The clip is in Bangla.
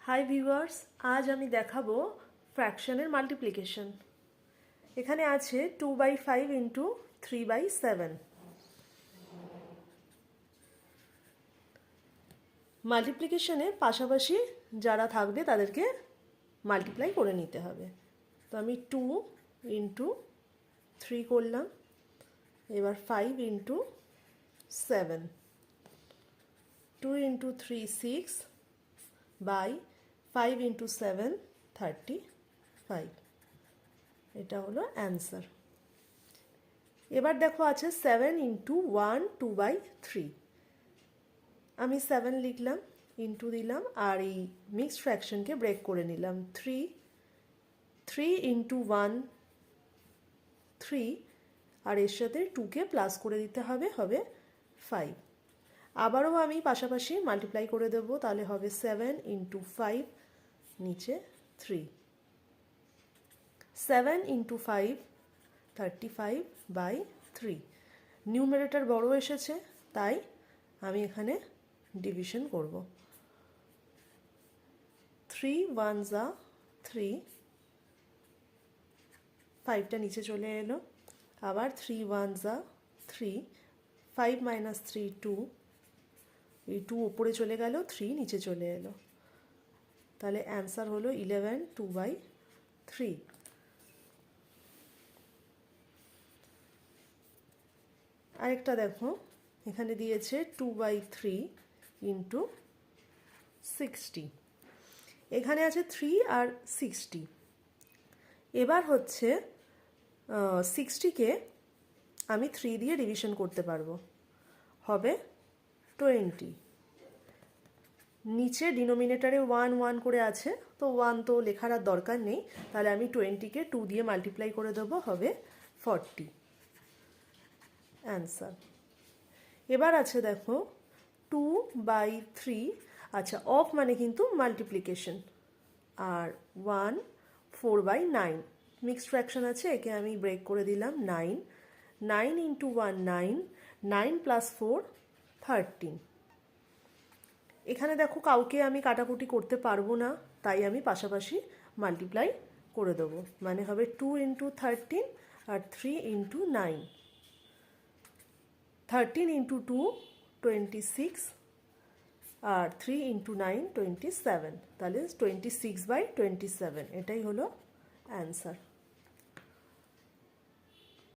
হাই ভিউয়ার্স, আজ আমি দেখাবো ফ্র্যাকশনের মাল্টিপ্লিকেশন। এখানে আছে 2/5 ইন্টু 3/7। মাল্টিপ্লিকেশনে পাশাপাশি যারা থাকবে তাদেরকে মাল্টিপ্লাই করে নিতে হবে। তো আমি 2 ইন্টু 3 করলাম, এবার 5 ইন্টু 7, 2 ইন্টু 3 6 বাই 5 ইন্টু 7 35। এটা হলো অ্যান্সার। এবার দেখো আছে 7 ইন্টু 1 2/3। আমি 7 লিখলাম, ইন্টু দিলাম, আর এই মিক্সড ফ্র্যাকশনকে ব্রেক করে নিলাম। 3 ইন্টু 1 3, আর এর সাথে 2কে প্লাস করে দিতে হবে, হবে 5। আবারও আমি পাশাপাশি মাল্টিপ্লাই করে দেব, তাহলে হবে 7 ইন্টু 5, নিচে 3। 7 ইন্টু 5 35/3। নিউমারেটর বড় এসেছে, তাই আমি এখানে ডিভিশন করব। 3 1 যা 3, 5টা নিচে চলে এলো। আবার 3 1 যা 3, 5 মাইনাস 3 2, এই 2 উপরে চলে গেল, 3 নিচে চলে এলো। তাহলে অ্যান্সার হলো 11 2/3। আরেকটা দেখো, এখানে দিয়েছে 2/3 ইন্টু 60। এখানে আছে 3 আর 60। এবার হচ্ছে 60কে আমি 3 দিয়ে ডিভিশন করতে পারবো, হবে 20। নিচে ডিনোমিনেটারে 1 1 করে আছে, তো 1 তো লেখার আর দরকার নেই, তাহলে আমি 20কে 2 দিয়ে মাল্টিপ্লাই করে দেবো, হবে 40। অ্যান্সার। এবার আছে দেখো 2/3। আচ্ছা, অফ মানে কিন্তু মাল্টিপ্লিকেশন, আর 1 4/9 মিক্সড ফ্র্যাকশন আছে, একে আমি ব্রেক করে দিলাম। 9 ইন্টু 1 9, 9 প্লাস 4 13। এখানে দেখো কাউকে আমি কাটাকুটি করতে পারবো না, তাই আমি পাশাপাশি মাল্টিপ্লাই করে দেবো, মানে হবে 2 ইন্টু 13 আর 3 ইন্টু 9। 13 ইন্টু 2 26, আর 3 ইন্টু 9 27। তাহলে 26/27, এটাই হলো অ্যান্সার।